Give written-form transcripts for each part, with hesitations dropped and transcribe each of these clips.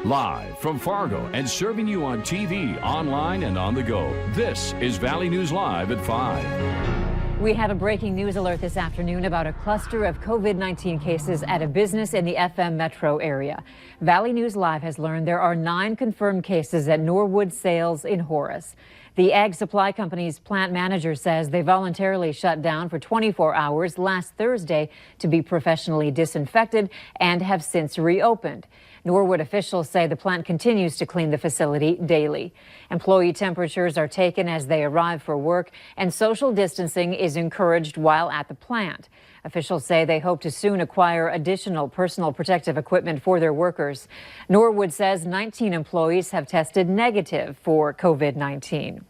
Live from Fargo and serving you on TV, online, and on the go. This is Valley News Live at 5. We have a breaking news alert this afternoon about a cluster of COVID-19 cases at a business in the FM metro area. Valley News Live has learned there are 9 confirmed cases at Norwood Sales in Horace. The Ag Supply Company's plant manager says they voluntarily shut down for 24 hours last Thursday to be professionally disinfected and have since reopened. Norwood officials say the plant continues to clean the facility daily. Employee temperatures are taken as they arrive for work, and social distancing is encouraged while at the plant. Officials say they hope to soon acquire additional personal protective equipment for their workers. Norwood says 19 employees have tested negative for COVID-19.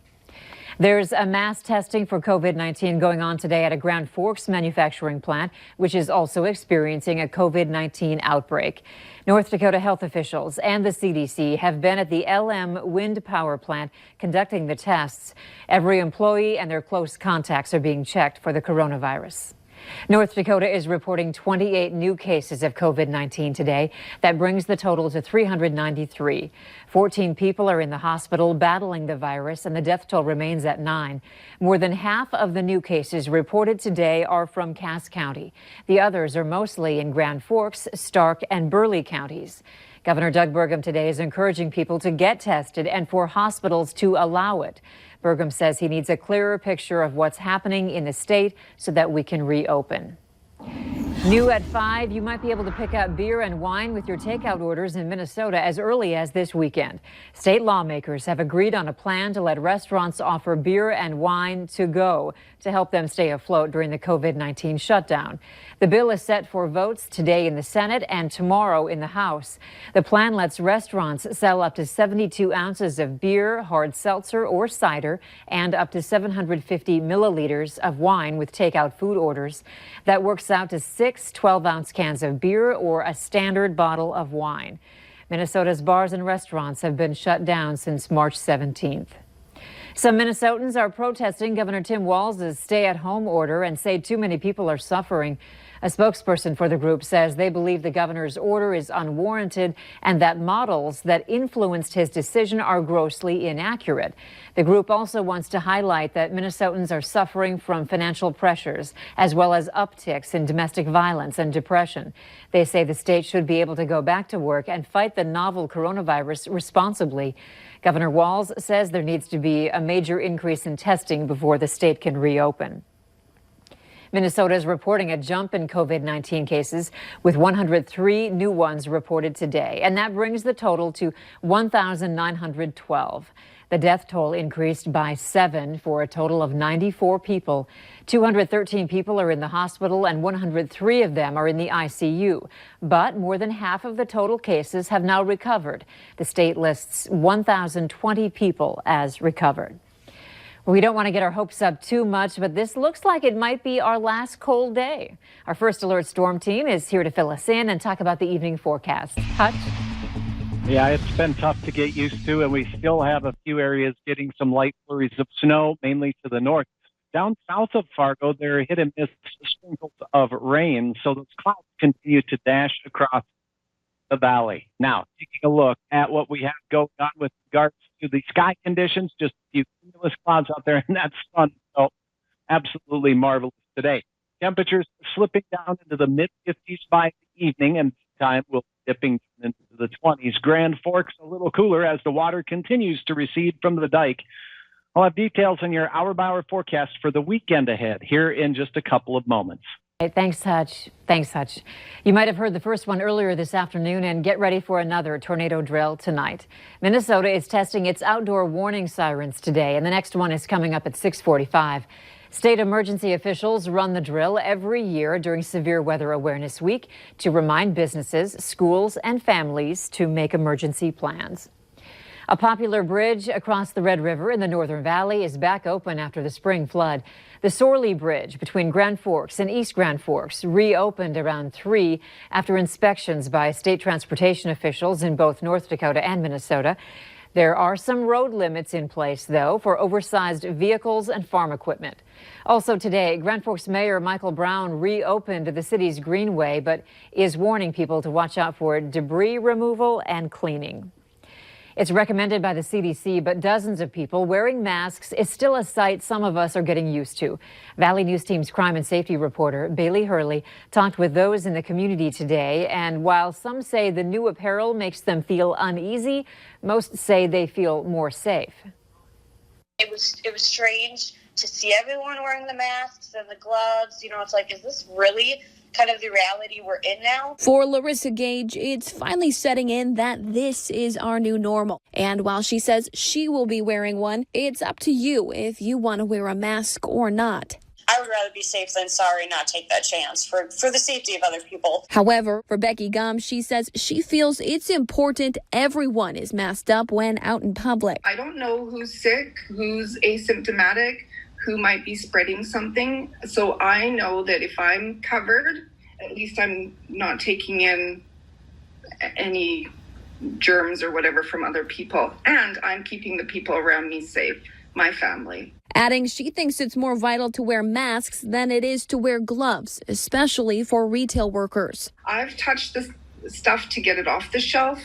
There's a mass testing for COVID-19 going on today at a Grand Forks manufacturing plant, which is also experiencing a COVID-19 outbreak. North Dakota health officials and the CDC have been at the LM Wind Power Plant conducting the tests. Every employee and their close contacts are being checked for the coronavirus. North Dakota is reporting 28 new cases of COVID-19 today. That brings the total to 393. 14 people are in the hospital battling the virus, and the death toll remains at 9. More than half of the new cases reported today are from Cass County. The others are mostly in Grand Forks, Stark, and Burleigh counties. Governor Doug Burgum today is encouraging people to get tested and for hospitals to allow it. Burgum says he needs a clearer picture of what's happening in the state so that we can reopen. New at 5, you might be able to pick up beer and wine with your takeout orders in Minnesota as early as this weekend. State lawmakers have agreed on a plan to let restaurants offer beer and wine to go to help them stay afloat during the COVID-19 shutdown. The bill is set for votes today in the Senate and tomorrow in the House. The plan lets restaurants sell up to 72 ounces of beer, hard seltzer, or cider, and up to 750 milliliters of wine with takeout food orders. That works out to 6 12-ounce cans of beer or a standard bottle of wine. Minnesota's bars and restaurants have been shut down since March 17th. Some Minnesotans are protesting Governor Tim Walz's stay-at-home order and say too many people are suffering. A spokesperson for the group says they believe the governor's order is unwarranted and that models that influenced his decision are grossly inaccurate. The group also wants to highlight that Minnesotans are suffering from financial pressures as well as upticks in domestic violence and depression. They say the state should be able to go back to work and fight the novel coronavirus responsibly. Governor Walz says there needs to be a major increase in testing before the state can reopen. Minnesota is reporting a jump in COVID-19 cases with 103 new ones reported today, and that brings the total to 1,912. The death toll increased by 7 for a total of 94 people. 213 people are in the hospital and 103 of them are in the ICU. But more than half of the total cases have now recovered. The state lists 1,020 people as recovered. We don't want to get our hopes up too much, but this looks like it might be our last cold day. Our First Alert Storm team is here to fill us in and talk about the evening forecast. Hutch? Yeah, it's been tough to get used to, and we still have a few areas getting some light flurries of snow, mainly to the north. Down south of Fargo, there are hit and miss sprinkles of rain, so those clouds continue to dash across the valley. Now, taking a look at what we have going on with regards to the sky conditions, just a few cumulus clouds out there, and that's sun. So absolutely marvelous today. Temperatures slipping down into the mid-50s by the evening, and time will be dipping into the 20s. Grand Forks a little cooler as the water continues to recede from the dike. I'll have details on your hour-by-hour forecast for the weekend ahead here in just a couple of moments. Thanks, Hutch. Thanks, Hutch. You might have heard the first one earlier this afternoon, and get ready for another tornado drill tonight. Minnesota is testing its outdoor warning sirens today, and the next one is coming up at 6:45. State emergency officials run the drill every year during Severe Weather Awareness Week to remind businesses, schools, and families to make emergency plans. A popular bridge across the Red River in the Northern Valley is back open after the spring flood. The Sorley Bridge between Grand Forks and East Grand Forks reopened around 3 after inspections by state transportation officials in both North Dakota and Minnesota. There are some road limits in place, though, for oversized vehicles and farm equipment. Also today, Grand Forks Mayor Michael Brown reopened the city's greenway, but is warning people to watch out for debris removal and cleaning. It's recommended by the CDC, but dozens of people wearing masks is still a sight some of us are getting used to. Valley News Team's crime and safety reporter, Bailey Hurley, talked with those in the community today. And while some say the new apparel makes them feel uneasy, most say they feel more safe. It was strange to see everyone wearing the masks and the gloves. You know, it's like, is this really kind of the reality we're in now? For Larissa Gage, it's finally setting in that this is our new normal. And while she says she will be wearing one, it's up to you if you want to wear a mask or not. I would rather be safe than sorry, not take that chance for the safety of other people. However, for Becky Gum, she says she feels it's important everyone is masked up when out in public. I don't know who's sick, who's asymptomatic, who might be spreading something. So I know that if I'm covered, at least I'm not taking in any germs or whatever from other people. And I'm keeping the people around me safe, my family. Adding she thinks it's more vital to wear masks than it is to wear gloves, especially for retail workers. I've touched the stuff to get it off the shelf.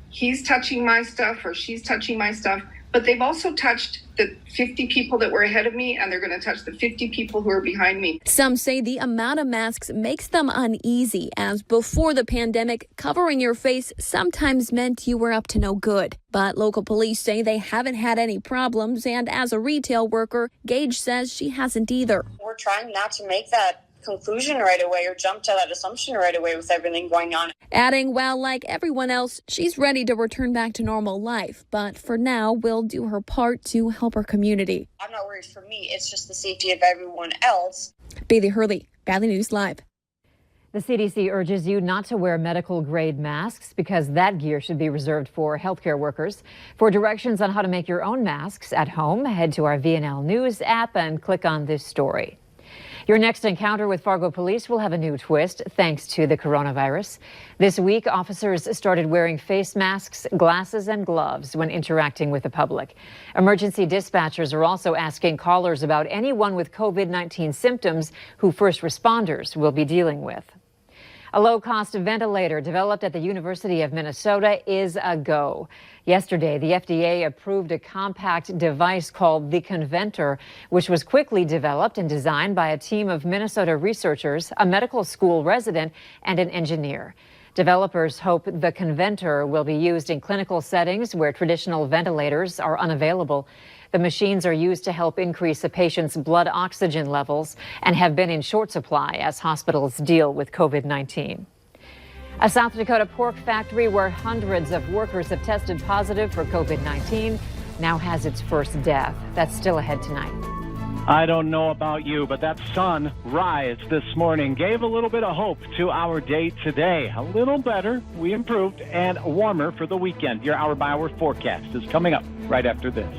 He's touching my stuff or she's touching my stuff. But they've also touched the 50 people that were ahead of me, and they're going to touch the 50 people who are behind me. Some say the amount of masks makes them uneasy, as before the pandemic, covering your face sometimes meant you were up to no good. But local police say they haven't had any problems, and as a retail worker, Gage says she hasn't either. We're trying not to make that conclusion right away or jump to that assumption right away with everything going on. Adding, well, like everyone else, she's ready to return back to normal life, but for now will do her part to help her community. I'm not worried for me, it's just the safety of everyone else. Bailey Hurley, Valley News Live. The CDC urges you not to wear medical-grade masks because that gear should be reserved for healthcare workers. For directions on how to make your own masks at home, head to our VNL News app and click on this story. Your next encounter with Fargo police will have a new twist thanks to the coronavirus. This week, officers started wearing face masks, glasses, and gloves when interacting with the public. Emergency dispatchers are also asking callers about anyone with COVID-19 symptoms who first responders will be dealing with. A low-cost ventilator developed at the University of Minnesota is a go. Yesterday, the FDA approved a compact device called the Conventor, which was quickly developed and designed by a team of Minnesota researchers, a medical school resident, and an engineer. Developers hope the Conventor will be used in clinical settings where traditional ventilators are unavailable. The machines are used to help increase a patient's blood oxygen levels and have been in short supply as hospitals deal with COVID-19. A South Dakota pork factory where hundreds of workers have tested positive for COVID-19 now has its first death. That's still ahead tonight. I don't know about you, but that sunrise this morning gave a little bit of hope to our day today. A little better, we improved, and warmer for the weekend. Your hour-by-hour forecast is coming up right after this.